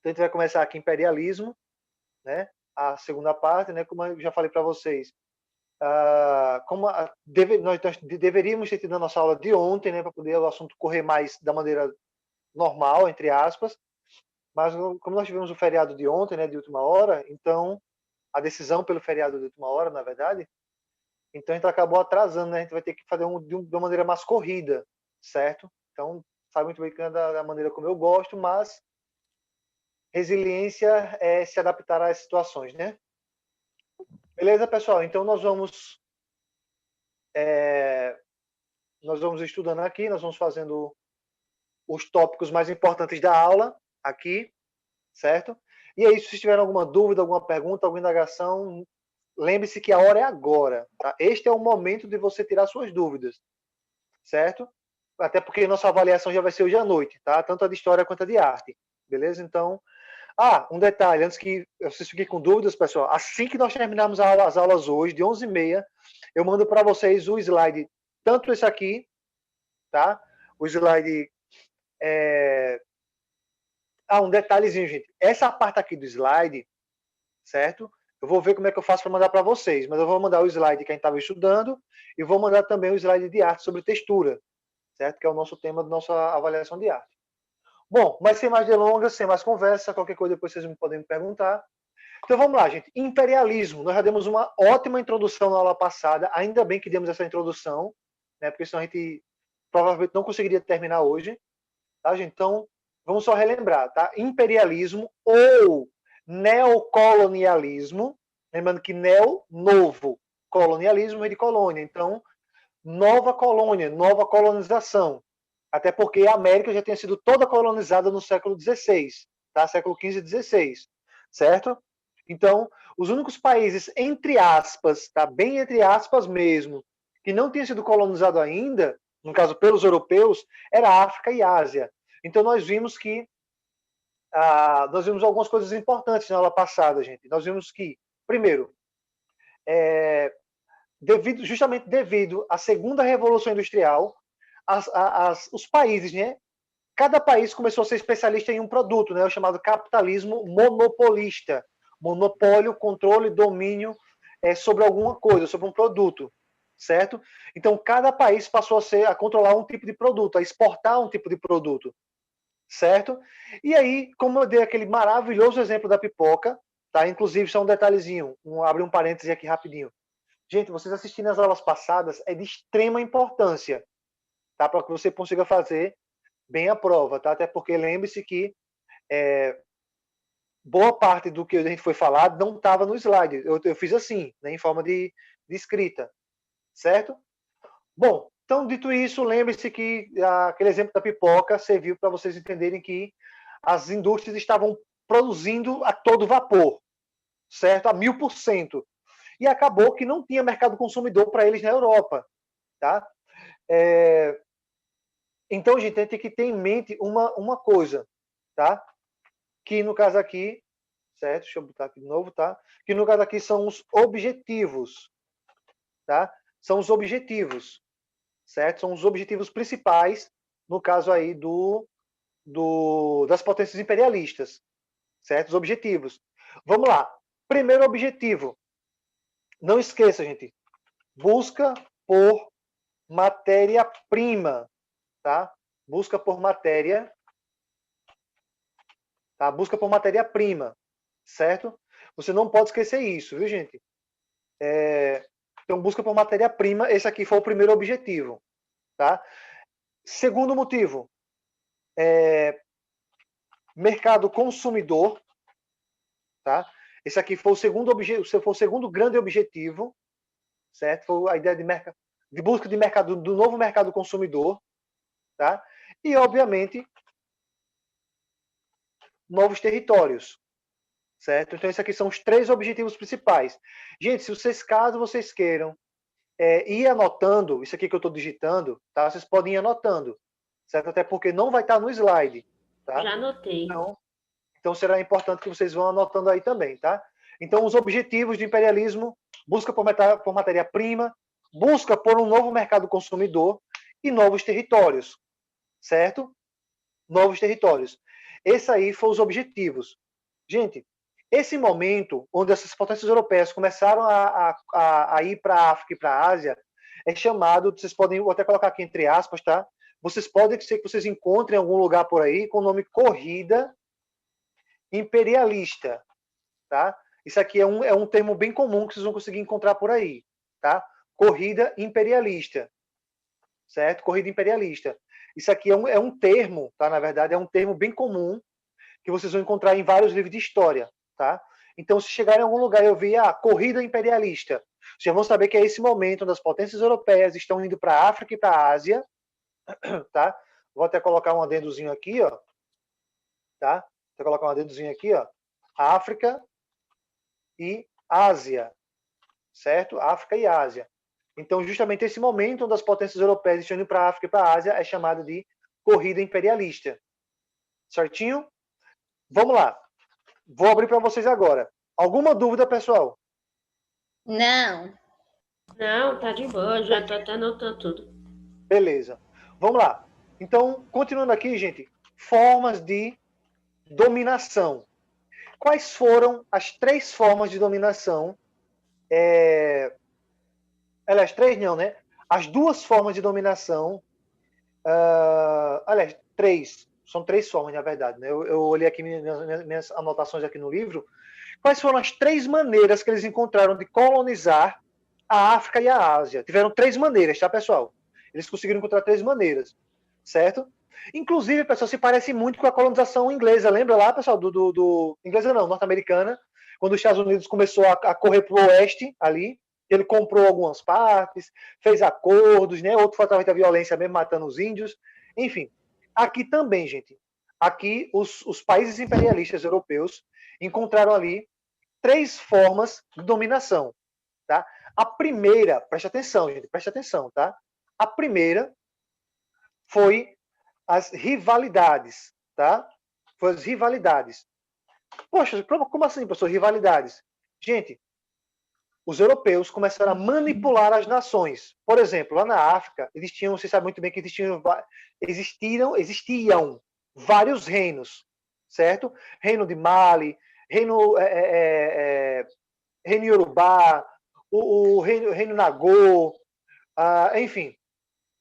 Então, a gente vai começar aqui imperialismo, né? A segunda parte, né? Como eu já falei para vocês, nós deveríamos ter tido a nossa aula de ontem, né? Para poder o assunto correr mais da maneira normal, entre aspas. Mas como nós tivemos o feriado de ontem, né? De última hora, então a decisão pelo feriado de última hora, na verdade, então a gente acabou atrasando, né? A gente vai ter que fazer de uma maneira mais corrida, certo? Então, sabe muito bem que não é da maneira como eu gosto, mas resiliência é se adaptar às situações, né? Beleza, pessoal? Então nós vamos estudando aqui, nós vamos fazendo os tópicos mais importantes da aula aqui, certo? E aí, se vocês tiverem alguma dúvida, alguma pergunta, alguma indagação, lembre-se que a hora é agora, tá? Este é o momento de você tirar suas dúvidas, certo? Até porque nossa avaliação já vai ser hoje à noite, tá? Tanto a de história quanto a de arte, beleza? Então, um detalhe, antes que vocês fiquem com dúvidas, pessoal, assim que nós terminarmos as aulas hoje, de 11h30, eu mando para vocês o slide, tanto esse aqui, tá? O slide... um detalhezinho, gente. Essa parte aqui do slide, certo? Eu vou ver como é que eu faço para mandar para vocês, mas eu vou mandar o slide que a gente estava estudando e vou mandar também o slide de arte sobre textura, certo? Que é o nosso tema da nossa avaliação de arte. Bom, mas sem mais delongas, sem mais conversa, qualquer coisa depois vocês podem me perguntar. Então vamos lá, gente. Imperialismo. Nós já demos uma ótima introdução na aula passada. Ainda bem que demos essa introdução, né? Porque senão a gente provavelmente não conseguiria terminar hoje. Tá, gente? Então, vamos só relembrar, tá? Imperialismo ou neocolonialismo. Lembrando que neo, novo. Colonialismo é de colônia. Então, nova colônia, nova colonização. Até porque a América já tinha sido toda colonizada no século XVI, tá? Século XV e XVI, certo? Então, os únicos países, entre aspas, tá? Bem entre aspas mesmo, que não tinham sido colonizados ainda, no caso pelos europeus, era a África e a Ásia. Então, nós vimos que nós vimos algumas coisas importantes na aula passada, gente. Nós vimos que, primeiro, justamente devido à segunda revolução industrial, os países, né? Cada país começou a ser especialista em um produto, né? O chamado capitalismo monopolista. Monopólio, controle, domínio sobre alguma coisa, sobre um produto, certo? Então, cada país passou a controlar um tipo de produto, a exportar um tipo de produto, certo? E aí, como eu dei aquele maravilhoso exemplo da pipoca, tá? Inclusive, só um detalhezinho, abrir um parêntese aqui rapidinho. Gente, vocês assistindo as aulas passadas é de extrema importância, tá? Para que você consiga fazer bem a prova, tá? Até porque lembre-se que boa parte do que a gente foi falado não estava no slide. Eu fiz assim, né, em forma de escrita, certo? Bom, então, dito isso, lembre-se que aquele exemplo da pipoca serviu para vocês entenderem que as indústrias estavam produzindo a todo vapor, certo? A 1000%. E acabou que não tinha mercado consumidor para eles na Europa, tá? Então, gente, a gente tem que ter em mente uma coisa, tá? Que no caso aqui, certo? Deixa eu botar aqui de novo, tá? Que no caso aqui são os objetivos, tá? São os objetivos, certo? São os objetivos principais, no caso aí das potências imperialistas, certo? Os objetivos. Vamos lá. Primeiro objetivo. Não esqueça, gente. Busca por matéria-prima, tá? Busca por matéria, tá? Busca por matéria-prima, certo? Você não pode esquecer isso, viu, gente? Então, busca por matéria-prima, esse aqui foi o primeiro objetivo, tá? Segundo motivo, mercado consumidor, tá? Esse aqui foi o segundo objetivo, foi o segundo grande objetivo, certo? Foi a ideia de busca de mercado, do novo mercado consumidor, tá? E, obviamente, novos territórios, certo? Então, esses aqui são os 3 objetivos principais. Gente, se vocês, caso vocês queiram ir anotando, isso aqui que eu estou digitando, tá? Vocês podem ir anotando, certo? Até porque não vai estar no slide, tá? Já anotei. Então será importante que vocês vão anotando aí também, tá? Então, os objetivos do imperialismo: busca por matéria-prima, busca por um novo mercado consumidor e novos territórios, certo? Novos territórios. Esse aí foram os objetivos. Gente, esse momento onde essas potências europeias começaram a ir para a África e para a Ásia é chamado, vocês podem, vou até colocar aqui entre aspas, tá? Vocês podem ser que vocês encontrem em algum lugar por aí com o nome corrida imperialista, tá? Isso aqui é um termo bem comum que vocês vão conseguir encontrar por aí, tá? Corrida imperialista, certo? Corrida imperialista. Isso aqui é um termo, tá? Na verdade, é um termo bem comum que vocês vão encontrar em vários livros de história, tá? Então, se chegar em algum lugar e ouvir a corrida imperialista, vocês já vão saber que é esse momento onde as potências europeias estão indo para a África e para a Ásia, tá? Vou até colocar um adendozinho aqui, ó, tá? Vou colocar um adendozinho aqui, ó. África e Ásia, certo? África e Ásia. Então, justamente esse momento onde as potências europeias estão indo para a África e para a Ásia é chamado de corrida imperialista. Certinho? Vamos lá. Vou abrir para vocês agora. Alguma dúvida, pessoal? Não. Não, tá de boa, já tô até anotando tudo. Beleza. Vamos lá. Então, continuando aqui, gente, formas de dominação. Quais foram as 3 formas de dominação? Aliás, 3 não, né? As 2 formas de dominação. Aliás, 3. São 3 formas, na verdade. Né? Eu olhei aqui minhas anotações aqui no livro. Quais foram as 3 maneiras que eles encontraram de colonizar a África e a Ásia? Tiveram 3 maneiras, tá, pessoal? Eles conseguiram encontrar 3 maneiras, certo? Inclusive, pessoal, se parece muito com a colonização inglesa. Lembra lá, pessoal, inglesa não, norte-americana, quando os Estados Unidos começou a correr para o oeste ali, ele comprou algumas partes, fez acordos, né? Outro foi através da violência mesmo, matando os índios. Enfim, aqui também, gente. Aqui, os países imperialistas europeus encontraram ali 3 formas de dominação, tá? A primeira, preste atenção, gente, preste atenção, tá? A primeira foi as rivalidades, tá? Foi as rivalidades. Poxa, como assim, professor, rivalidades? Gente, os europeus começaram a manipular as nações. Por exemplo, lá na África, você sabe muito bem que existiam vários reinos, certo? Reino de Mali, reino Yorubá, o reino Nagô, enfim,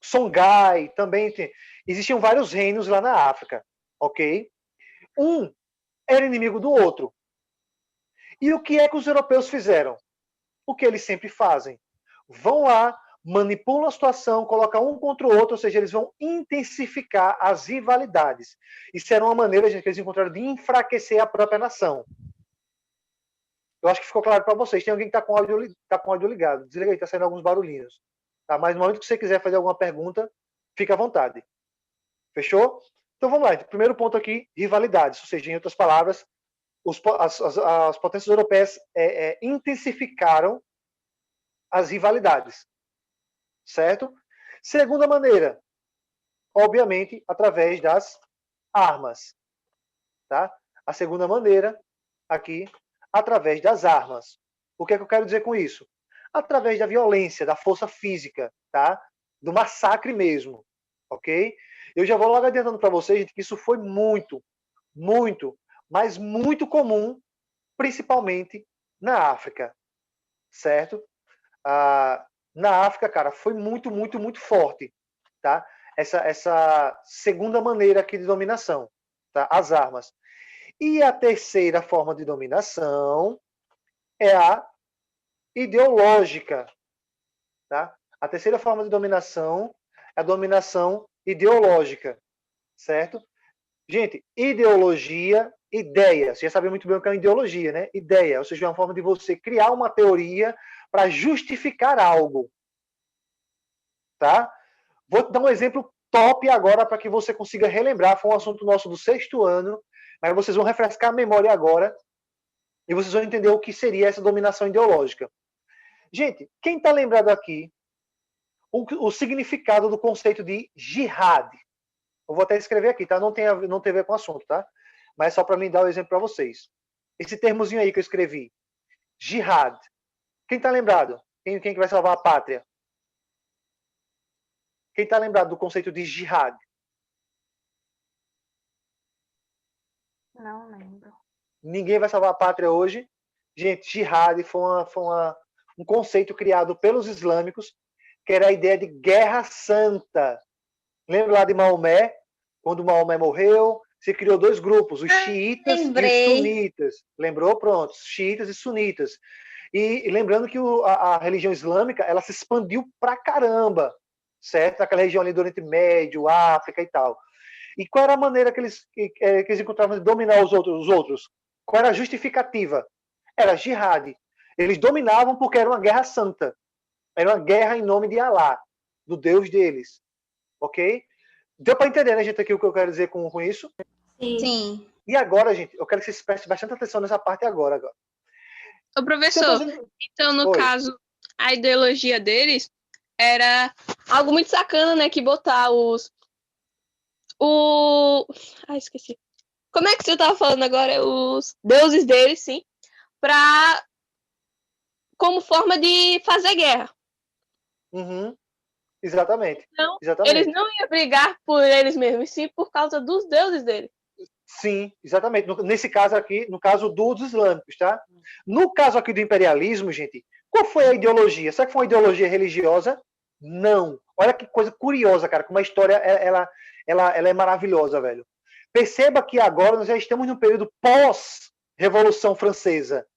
Songhai, também tem. Existiam vários reinos lá na África, ok? Um era inimigo do outro. E o que é que os europeus fizeram? O que eles sempre fazem? Vão lá, manipulam a situação, colocam um contra o outro, ou seja, eles vão intensificar as rivalidades. Isso era uma maneira, gente, que eles encontraram de enfraquecer a própria nação. Eu acho que ficou claro para vocês. Tem alguém que está com o áudio ligado. Desliga aí, está saindo alguns barulhinhos. Tá? Mas no momento que você quiser fazer alguma pergunta, fica à vontade. Fechou? Então vamos lá. Primeiro ponto aqui, rivalidades. Ou seja, em outras palavras, as potências europeias intensificaram as rivalidades. Certo? Segunda maneira, obviamente, através das armas. Tá? A segunda maneira, aqui, através das armas. O que é que eu quero dizer com isso? Através da violência, da força física, tá? Do massacre mesmo, ok? Eu já vou logo adiantando para vocês, gente, que isso foi muito, mas muito comum, principalmente na África, certo? Na África, cara, foi muito forte, tá? Essa segunda maneira aqui de dominação, tá? As armas. E a terceira forma de dominação é a ideológica, tá? A terceira forma de dominação é a dominação ideológica, certo? Gente, ideologia, ideia. Você já sabe muito bem o que é uma ideologia, né? Ideia, ou seja, é uma forma de você criar uma teoria para justificar algo, tá? Vou te dar um exemplo top agora para que você consiga relembrar. Foi um assunto nosso do 6º ano, mas vocês vão refrescar a memória agora e vocês vão entender o que seria essa dominação ideológica. Gente, quem está lembrado aqui o significado do conceito de jihad? Eu vou até escrever aqui, tá? Não tem a ver com o assunto, tá? Mas só para me dar o exemplo para vocês. Esse termozinho aí que eu escrevi, jihad. Quem está lembrado? Quem que vai salvar a pátria? Quem está lembrado do conceito de jihad? Não lembro. Ninguém vai salvar a pátria hoje. Gente, jihad foi um conceito criado pelos islâmicos, que era a ideia de guerra santa. Lembra lá de Maomé? Quando Maomé morreu, se criou dois grupos, os xiitas e os lembrei. sunitas. Lembrou? Pronto, xiitas e sunitas. E lembrando que a religião islâmica, ela se expandiu pra caramba, certo? Naquela região ali do Oriente Médio, África e tal. E qual era a maneira que eles encontravam de dominar os outros? Qual era a justificativa? Era jihad. Eles dominavam porque era uma guerra santa. Era uma guerra em nome de Alá, do Deus deles. Ok? Deu para entender, né, gente, aqui o que eu quero dizer com isso? Sim. Sim. E agora, gente, eu quero que vocês prestem bastante atenção nessa parte agora. Ô, professor, então, no Oi. caso, a ideologia deles era algo muito sacana, né? Que botar esqueci. Como é que você tava falando agora? Os deuses deles, sim, como forma de fazer guerra. Uhum. Exatamente. Então, Exatamente. eles não iam brigar por eles mesmos, sim por causa dos deuses deles. Sim, exatamente. Nesse caso aqui, no caso dos islâmicos, tá? No caso aqui do imperialismo, gente, qual foi a ideologia? Será que foi uma ideologia religiosa? Não. Olha que coisa curiosa, cara, como a história ela é maravilhosa, velho. Perceba que agora nós já estamos num período pós-Revolução Francesa.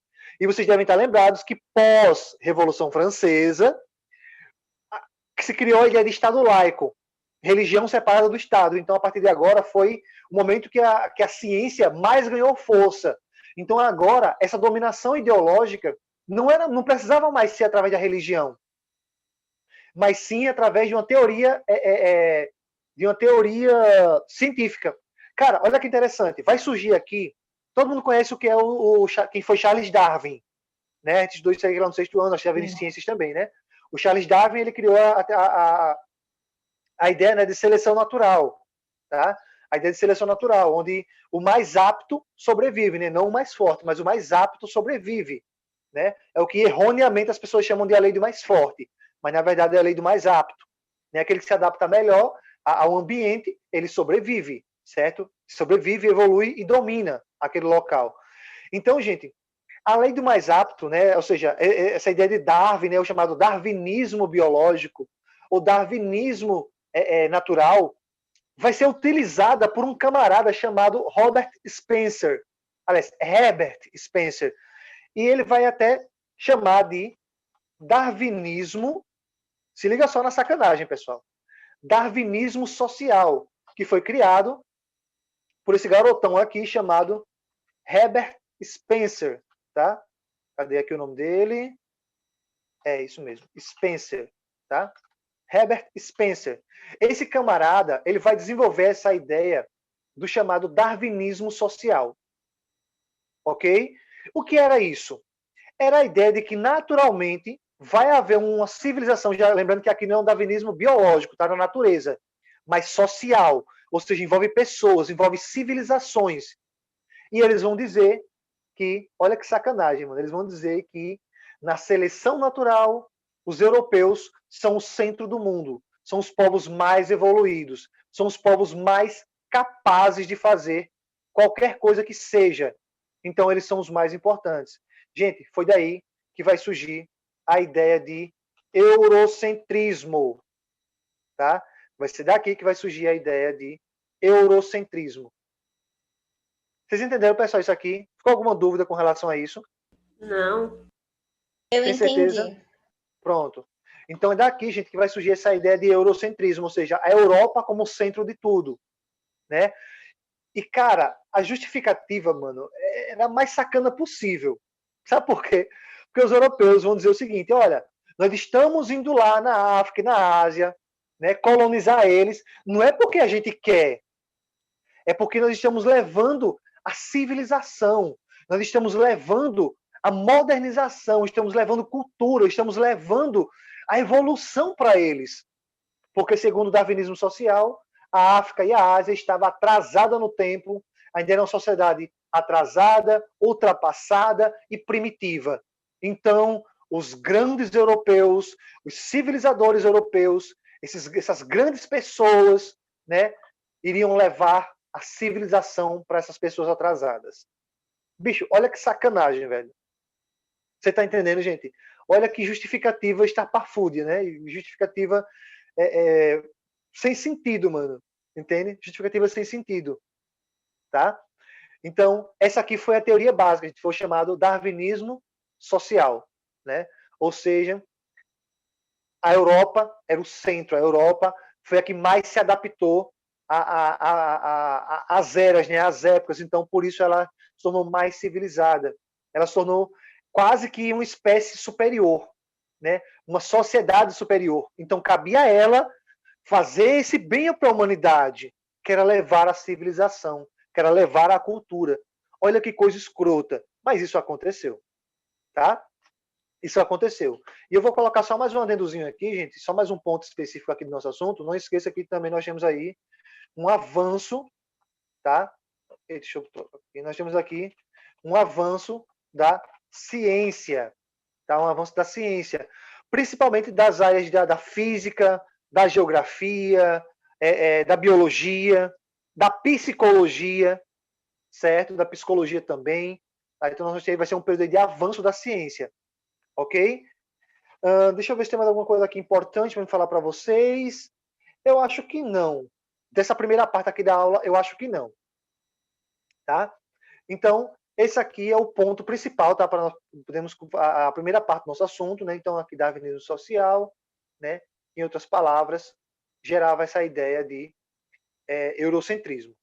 E vocês devem estar lembrados que pós-Revolução Francesa que se criou a ideia de Estado laico, religião separada do Estado. Então, a partir de agora, foi o momento que a ciência mais ganhou força. Então, agora, essa dominação ideológica não precisava mais ser através da religião, mas sim através de uma teoria, científica. Cara, olha que interessante. Vai surgir aqui, todo mundo conhece o que é quem foi Charles Darwin, né? Esses dois saíram lá no 6º ano, acho que em ciências também, né? O Charles Darwin, ele criou a ideia, né, de seleção natural, tá? A ideia de seleção natural, onde o mais apto sobrevive, né? Não o mais forte, mas o mais apto sobrevive, né? É o que erroneamente as pessoas chamam de a lei do mais forte, mas na verdade é a lei do mais apto, né? Aquele que se adapta melhor ao ambiente, ele sobrevive, certo? Sobrevive, evolui e domina aquele local. Então, gente, a lei do mais apto, né? Ou seja, essa ideia de Darwin, né? O chamado darwinismo biológico, ou darwinismo natural, vai ser utilizada por um camarada chamado Robert Spencer. Aliás, Herbert Spencer. E ele vai até chamar de darwinismo, se liga só na sacanagem, pessoal, darwinismo social, que foi criado por esse garotão aqui chamado Herbert Spencer, tá? Cadê aqui o nome dele? É isso mesmo, Spencer, tá? Herbert Spencer. Esse camarada, ele vai desenvolver essa ideia do chamado darwinismo social. Ok? O que era isso? Era a ideia de que, naturalmente, vai haver uma civilização, já lembrando que aqui não é um darwinismo biológico, tá na natureza, mas social, ou seja, envolve pessoas, envolve civilizações. E eles vão dizer que, olha que sacanagem, mano, eles vão dizer que na seleção natural, os europeus são o centro do mundo, são os povos mais evoluídos, são os povos mais capazes de fazer qualquer coisa que seja. Então, eles são os mais importantes. Gente, foi daí que vai surgir a ideia de eurocentrismo, tá? Vai ser daqui que vai surgir a ideia de eurocentrismo. Vocês entenderam, pessoal, isso aqui? Ficou alguma dúvida com relação a isso? Não. Eu Tem entendi. certeza? Pronto. Então é daqui, gente, que vai surgir essa ideia de eurocentrismo, ou seja, a Europa como centro de tudo, né? E, cara, a justificativa, mano, era a mais sacana possível. Sabe por quê? Porque os europeus vão dizer o seguinte, olha, nós estamos indo lá na África e na Ásia, né, colonizar eles, não é porque a gente quer, é porque nós estamos levando a civilização, nós estamos levando a modernização, estamos levando cultura, estamos levando a evolução para eles. Porque, segundo o darwinismo social, a África e a Ásia estavam atrasadas no tempo, ainda era uma sociedade atrasada, ultrapassada e primitiva. Então, os grandes europeus, os civilizadores europeus, essas grandes pessoas, né, iriam levar a civilização para essas pessoas atrasadas. Bicho, olha que sacanagem, velho. Você tá entendendo, gente? Olha que justificativa estapafúrdia, né? Justificativa sem sentido, mano. Entende? Justificativa sem sentido. Tá? Então, essa aqui foi a teoria básica, que foi chamado darwinismo social, né? Ou seja, a Europa era o centro, a Europa foi a que mais se adaptou às eras, né? Às épocas, então por isso ela se tornou mais civilizada. Ela se tornou quase que uma espécie superior, né? Uma sociedade superior. Então cabia a ela fazer esse bem para a humanidade, que era levar a civilização, que era levar a cultura. Olha que coisa escrota. Mas isso aconteceu. Tá? Isso aconteceu. E eu vou colocar só mais um adendozinho aqui, gente, só mais um ponto específico aqui do nosso assunto. Não esqueça que também nós temos aí um avanço, tá? Deixa eu... Nós temos aqui um avanço da ciência, tá? Um avanço da ciência, principalmente das áreas da física, da geografia, da biologia, da psicologia, certo? Da psicologia também. Tá? Então, vai ser um período de avanço da ciência, ok? Deixa eu ver se tem mais alguma coisa aqui importante para me falar para vocês. Eu acho que não. Dessa primeira parte aqui da aula, eu acho que não. Tá? Então, esse aqui é o ponto principal, tá? Para nós podemos a primeira parte do nosso assunto, né? Então, aqui darwinismo social, né? Em outras palavras, gerava essa ideia de eurocentrismo.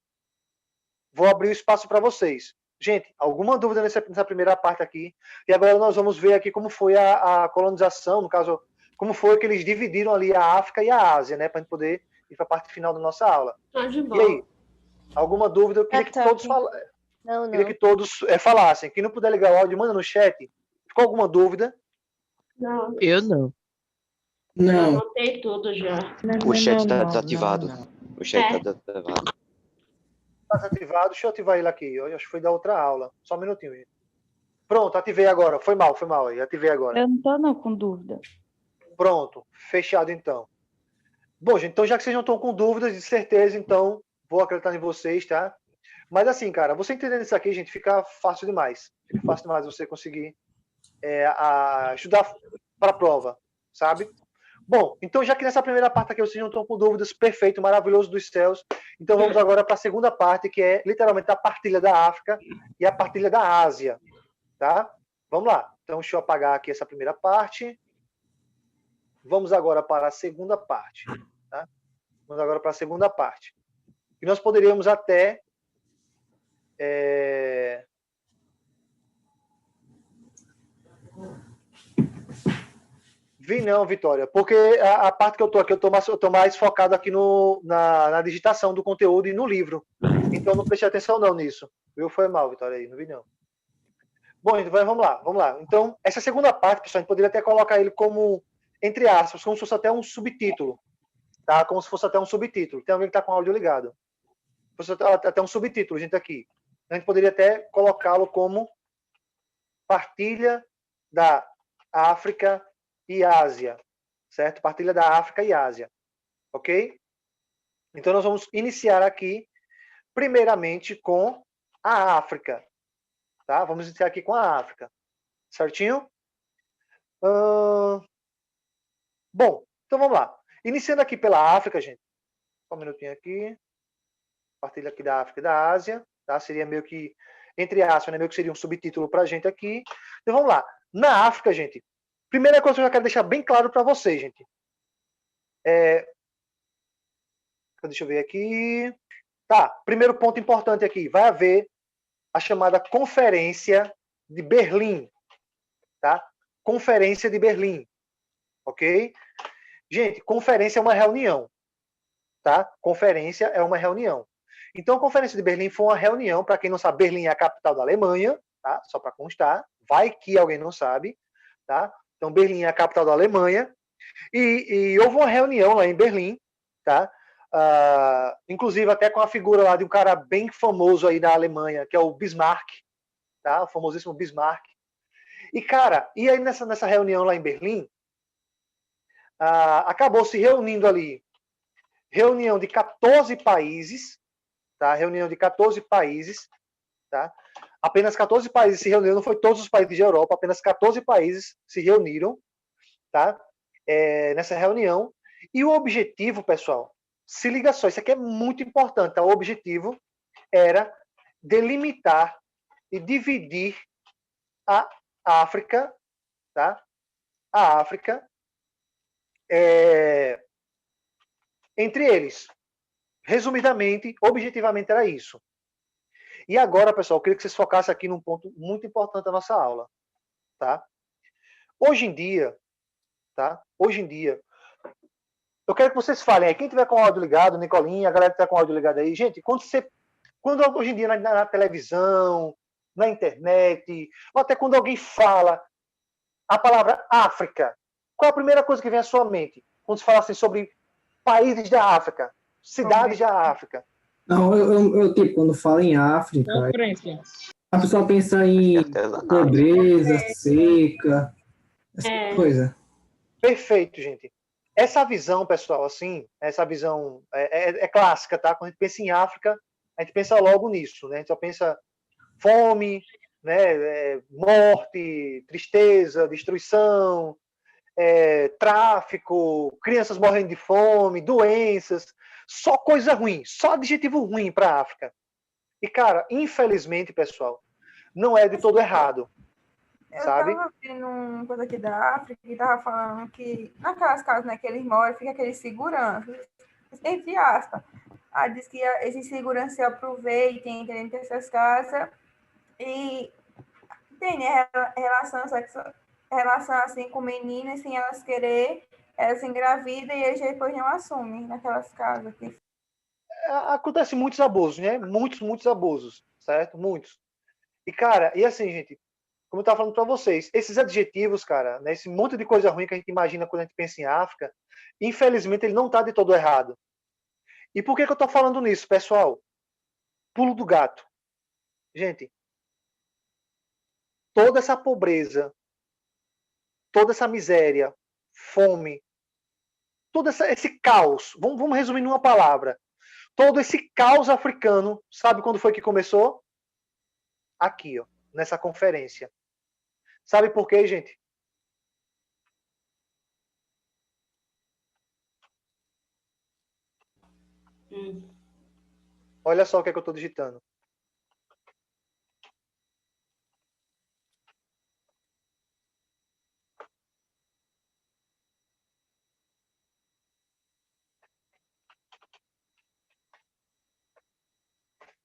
Vou abrir o espaço para vocês. Gente, alguma dúvida nessa primeira parte aqui? E agora nós vamos ver aqui como foi a colonização, no caso, como foi que eles dividiram ali a África e a Ásia, né? Para a gente poder ir para a parte final da nossa aula. E aí, alguma dúvida? Eu queria que todos falassem. Queria que todos falassem. Quem não puder ligar o áudio, manda no chat. Ficou alguma dúvida? Não. Eu não. Não. Eu anotei tudo já. O chat está desativado. O chat está desativado. Está desativado. Deixa eu ativar ele aqui. Eu acho que foi da outra aula. Só um minutinho, gente. Pronto, ativei agora. Foi mal aí. Ativei agora. Eu não estou com dúvida. Pronto, fechado então. Bom, gente, então já que vocês não estão com dúvidas, de certeza, então, vou acreditar em vocês, tá? Mas assim, cara, você entendendo isso aqui, gente, fica fácil demais. Fica fácil demais você conseguir estudar para a prova, sabe? Bom, então já que nessa primeira parte aqui vocês não estão com dúvidas, perfeito, maravilhoso dos céus, então vamos agora para a segunda parte, que é literalmente a partilha da África e a partilha da Ásia, tá? Vamos lá. Então deixa eu apagar aqui essa primeira parte. Vamos agora para a segunda parte, tá? Vamos agora para a segunda parte. E nós poderíamos até Vi não, Vitória, porque a parte que eu tô aqui, eu tô mais focado aqui na digitação do conteúdo e no livro. Então não prestei atenção não nisso. Viu? Foi mal, Vitória, aí, não vi não. Bom, então vamos lá. Então, essa segunda parte, pessoal, a gente poderia até colocar ele como, entre aspas, como se fosse até um subtítulo. Tá? Como se fosse até um subtítulo. Tem alguém que tá com o áudio ligado. Fosse até um subtítulo, gente, aqui. A gente poderia até colocá-lo como partilha da África e Ásia, certo? Partilha da África e Ásia, ok? Então nós vamos iniciar aqui, primeiramente, com a África, tá? Vamos iniciar aqui com a África, certinho? Bom, então vamos lá. Iniciando aqui pela África, gente. Só um minutinho aqui. Partilha aqui da África e da Ásia. Tá? Seria meio que, entre aspas, né? Meio que seria um subtítulo para a gente aqui. Então vamos lá. Na África, gente, primeira coisa que eu já quero deixar bem claro para vocês, gente. Deixa eu ver aqui. Tá, primeiro ponto importante aqui. Vai haver a chamada Conferência de Berlim. Tá? Conferência de Berlim. Ok? Gente, conferência é uma reunião. Tá? Conferência é uma reunião. Então, a Conferência de Berlim foi uma reunião, para quem não sabe, Berlim é a capital da Alemanha, tá? Só para constar, vai que alguém não sabe, tá? Então, Berlim é a capital da Alemanha, e houve uma reunião lá em Berlim, tá? Inclusive até com a figura lá de um cara bem famoso aí da Alemanha, que é o Bismarck, tá? O famosíssimo Bismarck. E, cara, e aí nessa reunião lá em Berlim, acabou se reunindo ali, reunião de 14 países, tá? Reunião de 14 países, tá? Apenas 14 países se reuniram, não foi todos os países da Europa, apenas 14 países se reuniram, tá? Nessa reunião. E o objetivo, pessoal, se liga só, isso aqui é muito importante, tá? O objetivo era delimitar e dividir a África, tá? A África entre eles. Resumidamente, objetivamente era isso. E agora, pessoal, eu queria que vocês focassem aqui num ponto muito importante da nossa aula, tá? Hoje em dia, tá? Hoje em dia, eu quero que vocês falem aí, quem tiver com o áudio ligado, Nicolinha, a galera que tiver com o áudio ligado aí, gente, quando hoje em dia na televisão, na internet, ou até quando alguém fala a palavra África, qual a primeira coisa que vem à sua mente? Quando se fala assim sobre países da África, cidades da África. Não, eu tipo, quando falo em África, a pessoa pensa em pobreza, seca, essa coisa. Perfeito, gente. Essa visão, pessoal, assim, essa visão é clássica, tá? Quando a gente pensa em África, a gente pensa logo nisso, né? A gente só pensa fome, né? Morte, tristeza, destruição, tráfico, crianças morrendo de fome, doenças, só coisa ruim, só adjetivo ruim para a África. E, cara, infelizmente, pessoal, não é de todo errado. Sabe? Eu tava vendo uma coisa aqui da África e tava falando que naquelas casas, né, que eles moram, fica aqueles seguranças, entre aspas. Aí diz que esses seguranças se aproveitem dentro dessas casas e tem, né, relação assim com meninas, sem elas querer, elas engravidam e eles depois não assumem naquelas casas. Acontece muitos abusos, né? Muitos abusos, certo? Muitos. E, cara, e assim, gente, como eu estava falando para vocês, esses adjetivos, cara, né, esse monte de coisa ruim que a gente imagina quando a gente pensa em África, infelizmente ele não está de todo errado. E por que eu estou falando nisso, pessoal? Pulo do gato. Gente, toda essa pobreza, toda essa miséria, fome, todo esse caos, vamos resumir numa palavra, todo esse caos africano, sabe quando foi que começou? Aqui, ó, nessa conferência. Sabe por quê, gente? Olha só o que é que eu estou digitando.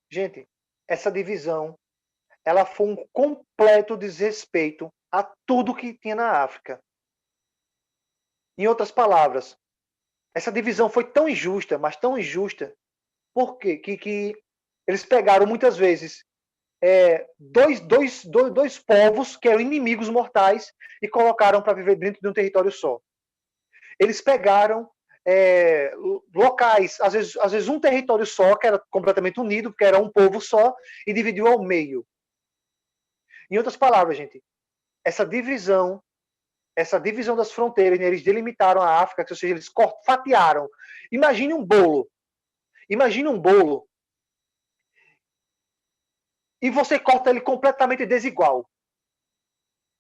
Gente, essa divisão, ela foi um completo desrespeito a tudo que tinha na África. Em outras palavras, essa divisão foi tão injusta, mas tão injusta, porque que eles pegaram muitas vezes dois povos que eram inimigos mortais e colocaram para viver dentro de um território só. Eles pegaram locais, às vezes um território só, que era completamente unido, porque era um povo só, e dividiu ao meio. Em outras palavras, gente, essa divisão das fronteiras, né, eles delimitaram a África, ou seja, eles fatiaram. Imagine um bolo. E você corta ele completamente desigual.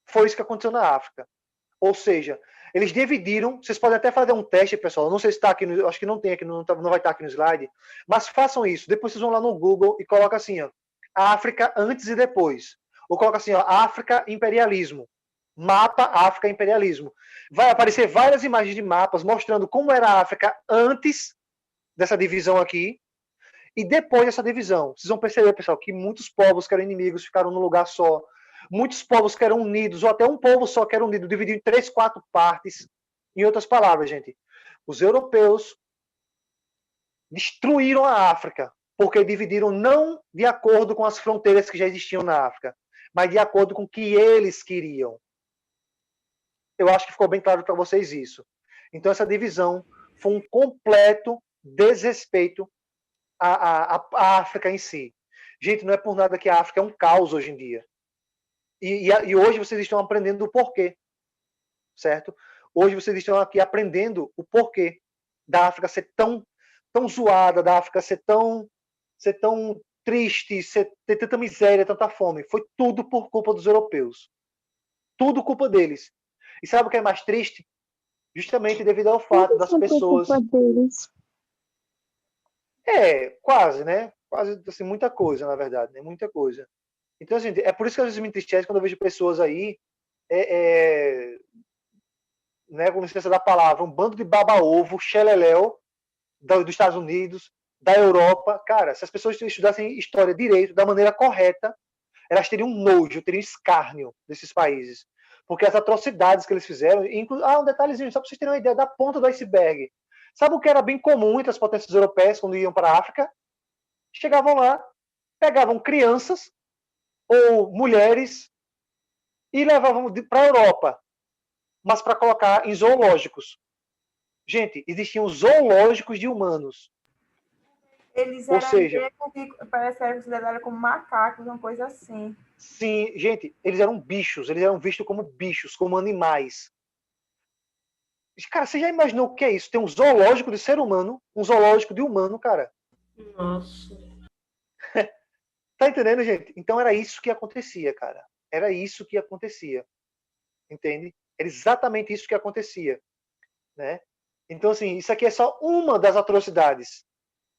Foi isso que aconteceu na África. Ou seja, eles dividiram, vocês podem até fazer um teste, pessoal, não sei se está aqui, acho que não tem aqui, não vai estar aqui no slide, mas façam isso, depois vocês vão lá no Google e colocam assim, ó, África antes e depois. Ou coloca assim, ó, África imperialismo. Mapa África imperialismo. Vai aparecer várias imagens de mapas mostrando como era a África antes dessa divisão aqui e depois dessa divisão. Vocês vão perceber, pessoal, que muitos povos que eram inimigos ficaram num lugar só. Muitos povos que eram unidos, ou até um povo só que era unido, dividido em 3, 4 partes. Em outras palavras, gente, os europeus destruíram a África, porque dividiram não de acordo com as fronteiras que já existiam na África, mas de acordo com o que eles queriam. Eu acho que ficou bem claro para vocês isso. Então, essa divisão foi um completo desrespeito à África em si. Gente, não é por nada que a África é um caos hoje em dia. E hoje vocês estão aprendendo o porquê. Certo? Hoje vocês estão aqui aprendendo o porquê da África ser tão zoada, da África ser tão ser tão triste, ter tanta miséria, tanta fome. Foi tudo por culpa dos europeus. Tudo culpa deles. E sabe o que é mais triste? Justamente devido ao fato das pessoas... quase, né? Quase, assim, muita coisa, na verdade, né? Muita coisa. Então, assim, é por isso que às vezes me entristece quando eu vejo pessoas aí, né, com licença da palavra, um bando de baba-ovo, xeleléu, dos Estados Unidos, da Europa. Cara, se as pessoas estudassem história direito, da maneira correta, elas teriam nojo, teriam escárnio desses países. Porque as atrocidades que eles fizeram... um detalhezinho, só para vocês terem uma ideia da ponta do iceberg. Sabe o que era bem comum entre as potências europeias quando iam para a África? Chegavam lá, pegavam crianças ou mulheres e levavam para a Europa, mas para colocar em zoológicos. Gente, existiam zoológicos de humanos. Eles Ou eram, seja, parece que eram considerados como macacos, uma coisa assim. Sim, gente, eles eram bichos, eles eram vistos como bichos, como animais. Cara, você já imaginou o que é isso? Tem um zoológico de ser humano, um zoológico de humano, cara. Nossa. Tá entendendo, gente? Então era isso que acontecia, cara. Era isso que acontecia. Entende? Era exatamente isso que acontecia, né? Então, assim, isso aqui é só uma das atrocidades,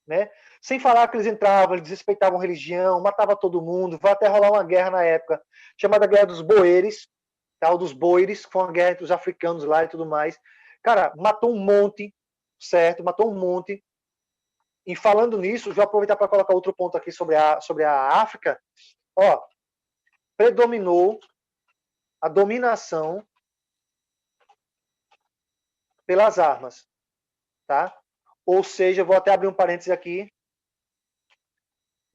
né? Sem falar que eles entravam, eles desrespeitavam religião, matavam todo mundo, vai até rolar uma guerra na época, chamada Guerra dos Boeres, tal, dos Boeres, que foi uma guerra entre os africanos lá e tudo mais. Cara, matou um monte, certo? Matou um monte. E falando nisso, vou aproveitar para colocar outro ponto aqui sobre a África. Ó, predominou a dominação pelas armas, tá? Ou seja, vou até abrir um parênteses aqui,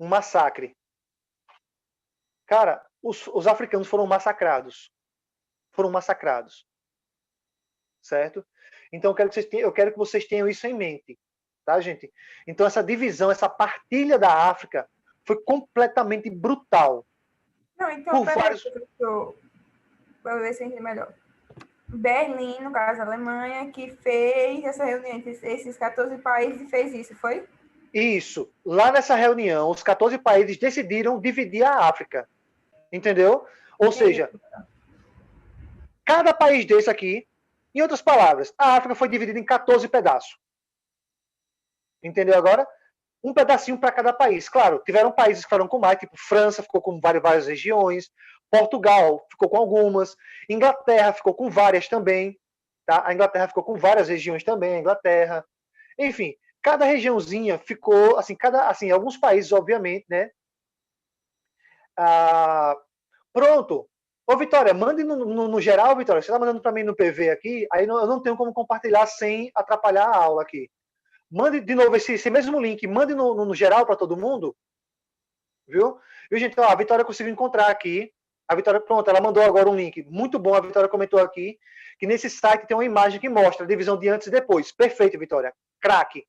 um massacre. Cara, os africanos foram massacrados. Foram massacrados. Certo? Então, eu quero que vocês tenham isso em mente. Tá, gente? Então, essa divisão, essa partilha da África foi completamente brutal. Não, então, peraí, professor, para ver se eu entendo melhor. Berlim, no caso, a Alemanha, que fez essa reunião entre esses 14 países e fez isso, foi? Isso. Lá nessa reunião, os 14 países decidiram dividir a África. Entendeu? Ou seja, cada país desse aqui, em outras palavras, a África foi dividida em 14 pedaços. Entendeu agora? Um pedacinho para cada país. Claro, tiveram países que foram com mais, tipo França ficou com várias regiões, Portugal ficou com algumas, Inglaterra ficou com várias também, tá? A Inglaterra ficou com várias regiões também, a Inglaterra. Enfim, cada regiãozinha ficou, assim, alguns países, obviamente, né? Pronto. Ô, Vitória, mande no geral, Vitória. Você está mandando para mim no PV aqui, aí eu não tenho como compartilhar sem atrapalhar a aula aqui. Mande de novo esse mesmo link, mande no geral para todo mundo. Viu? Viu, gente? Ó, a Vitória conseguiu encontrar aqui. A Vitória, pronto, ela mandou agora um link. Muito bom, a Vitória comentou aqui que nesse site tem uma imagem que mostra a divisão de antes e depois. Perfeito, Vitória. Craque.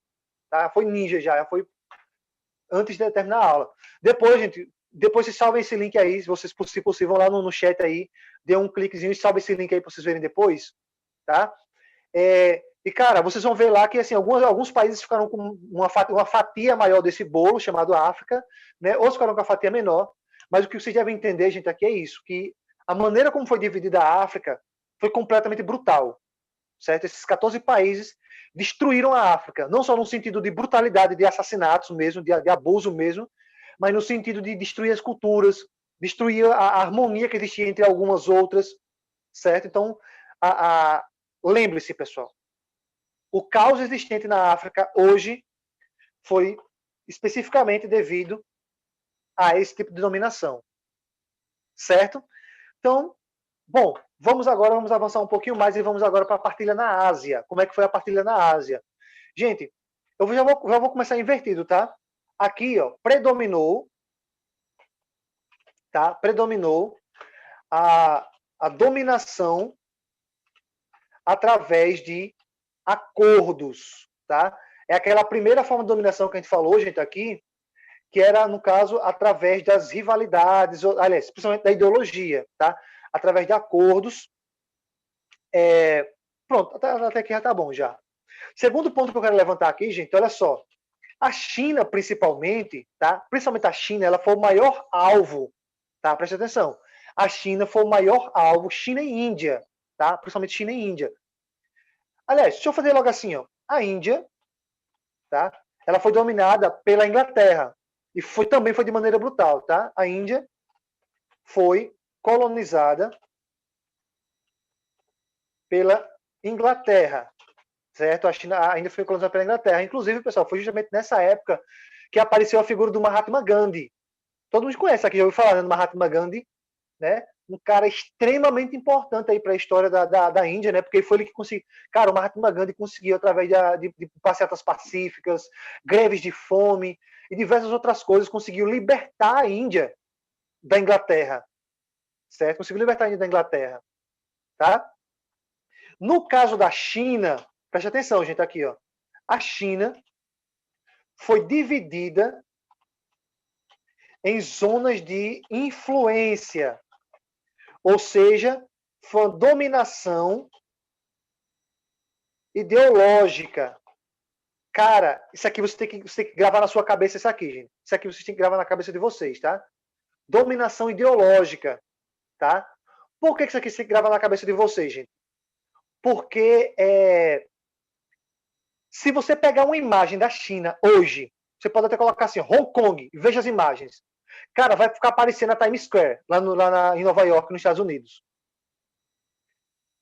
Tá? Foi ninja já foi antes de terminar a aula. Depois, gente, vocês salvem esse link aí, se vocês, se possível, lá no chat aí, dê um cliquezinho e salve esse link aí para vocês verem depois. Tá? E, cara, vocês vão ver lá que assim, alguns países ficaram com uma fatia maior desse bolo, chamado África, né? Outros ficaram com a fatia menor. Mas o que vocês devem entender, gente, aqui é isso, que a maneira como foi dividida a África foi completamente brutal. Certo? Esses 14 países destruíram a África, não só no sentido de brutalidade, de assassinatos mesmo, de abuso mesmo, mas no sentido de destruir as culturas, destruir a harmonia que existia entre algumas outras, certo? Então, lembre-se, pessoal, o caos existente na África hoje foi especificamente devido a esse tipo de dominação. Certo? Então, bom, vamos avançar um pouquinho mais e vamos agora para a partilha na Ásia. Como é que foi a partilha na Ásia? Gente, eu já vou começar invertido, tá? Aqui, ó, predominou a dominação através de acordos, tá? É aquela primeira forma de dominação que a gente falou, gente, aqui, que era, no caso, através das rivalidades, aliás, principalmente da ideologia, tá? Através de acordos. Pronto, até aqui já tá bom já. Segundo ponto que eu quero levantar aqui, gente, olha só. A China, principalmente, tá? Principalmente a China, ela foi o maior alvo, tá? Preste atenção. A China foi o maior alvo, China e Índia, tá? Principalmente China e Índia. Aliás, deixa eu fazer logo assim, ó. A Índia, tá? Ela foi dominada pela Inglaterra e também foi de maneira brutal, tá? A Índia foi colonizada pela Inglaterra, certo? A China ainda foi colonizada pela Inglaterra. Inclusive, pessoal, foi justamente nessa época que apareceu a figura do Mahatma Gandhi. Todo mundo conhece aqui, já ouviu falar, né, do Mahatma Gandhi, né? Um cara extremamente importante aí para a história da Índia, né? Porque foi ele que conseguiu. Cara, o Mahatma Gandhi conseguiu, através de passeatas pacíficas, greves de fome e diversas outras coisas, conseguiu libertar a Índia da Inglaterra, certo? Conseguiu libertar a Índia da Inglaterra, tá? No caso da China, preste atenção, gente, aqui, ó. A China foi dividida em zonas de influência, ou seja, foi uma dominação ideológica. Cara, isso aqui você tem que gravar na sua cabeça, isso aqui, gente. Isso aqui vocês têm que gravar na cabeça de vocês, tá? Dominação ideológica, tá? Por que isso aqui você tem que gravar na cabeça de vocês, gente? Porque se você pegar uma imagem da China hoje, você pode até colocar assim, Hong Kong, e veja as imagens. Cara, vai ficar aparecendo a Times Square, em Nova York, nos Estados Unidos.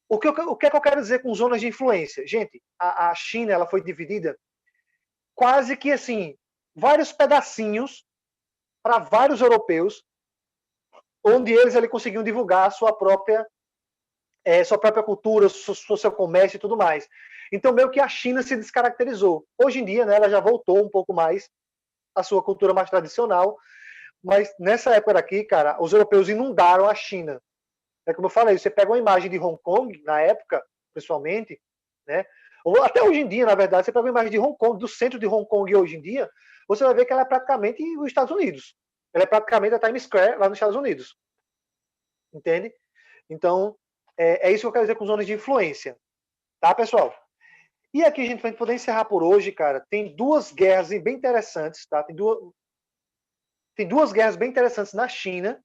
O que é que eu quero dizer com zonas de influência? Gente, a China ela foi dividida quase que assim, vários pedacinhos para vários europeus, onde eles ali conseguiam divulgar a sua própria cultura, seu comércio e tudo mais. Então, meio que a China se descaracterizou. Hoje em dia, né, ela já voltou um pouco mais à sua cultura mais tradicional, mas nessa época aqui, cara, os europeus inundaram a China. É como eu falei, você pega uma imagem de Hong Kong, na época, pessoalmente, né, ou até hoje em dia, na verdade, você pega uma imagem de Hong Kong, do centro de Hong Kong hoje em dia, você vai ver que ela é praticamente os Estados Unidos. Ela é praticamente a Times Square lá nos Estados Unidos. Entende? Então, é isso que eu quero dizer com zonas de influência. Tá, pessoal? E aqui, gente, pra gente poder encerrar por hoje, cara, tem duas guerras bem interessantes, tá? Tem duas guerras bem interessantes na China,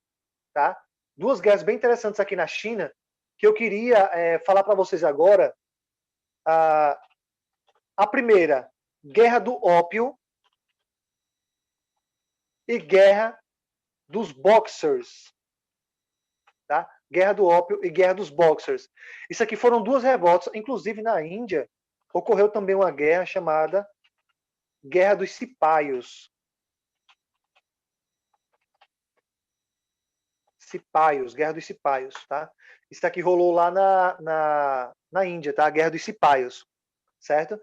tá? Duas guerras bem interessantes aqui na China, que eu queria falar para vocês agora. A primeira, Guerra do Ópio e Guerra dos Boxers. Tá? Guerra do Ópio e Guerra dos Boxers. Isso aqui foram duas revoltas. Inclusive, na Índia, ocorreu também uma guerra chamada Guerra dos Cipaios. Guerra dos Cipaios, tá? Isso aqui rolou lá na Índia, tá? A Guerra dos Cipaios, certo?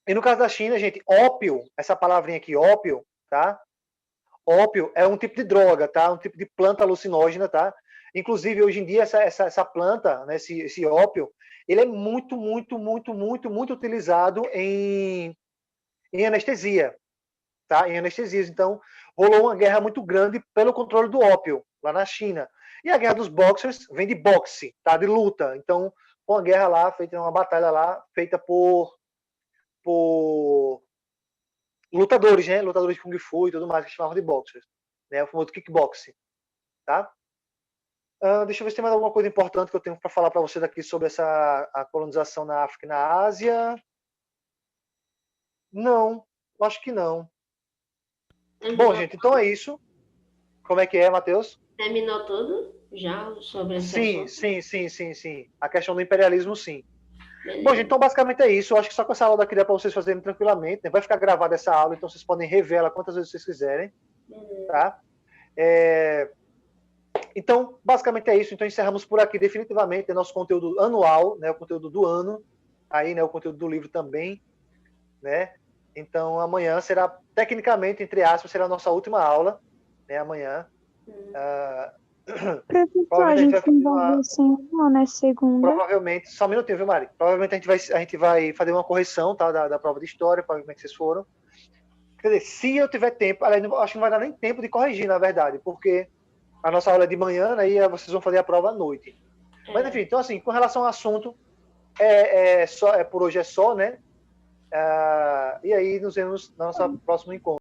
E no caso da China, gente, ópio, essa palavrinha aqui, ópio, tá? Ópio é um tipo de droga, tá? Um tipo de planta alucinógena, tá? Inclusive, hoje em dia, essa planta, né, esse ópio, ele é muito utilizado em anestesia, tá? Em anestesias. Então, rolou uma guerra muito grande pelo controle do ópio, lá na China. E a Guerra dos Boxers vem de boxe, tá? De luta. Então, uma guerra lá, uma batalha lá, feita por lutadores, né? Lutadores de Kung Fu e tudo mais, que chamavam de boxers. Né? O famoso kickboxing. Tá? Deixa eu ver se tem mais alguma coisa importante que eu tenho para falar para vocês aqui sobre a colonização na África e na Ásia. Não, acho que não. Bom, gente, então é isso. Como é que é, Matheus? Terminou tudo já sobre esse assunto? Sim. A questão do imperialismo, sim. Beleza. Bom, gente, então basicamente é isso. Eu acho que só com essa aula aqui dá para vocês fazerem tranquilamente. Né? Vai ficar gravada essa aula, então vocês podem rever ela quantas vezes vocês quiserem. Tá? Então, basicamente é isso. Então, encerramos por aqui definitivamente nosso conteúdo anual, né? O conteúdo do ano, aí, né? O conteúdo do livro também, né? Então, amanhã será, tecnicamente, entre aspas, será a nossa última aula, né? Amanhã. Professor, a gente vai assim, né? Segunda. Provavelmente, só um minutinho, viu, Mari? Provavelmente a gente vai fazer uma correção, tá? Da prova de história, para ver como é que vocês foram. Quer dizer, se eu tiver tempo, acho que não vai dar nem tempo de corrigir, na verdade, porque a nossa aula é de manhã, né, e vocês vão fazer a prova à noite. Mas, enfim, então, assim, com relação ao assunto, por hoje é só, né? E aí nos vemos no nosso próximo encontro.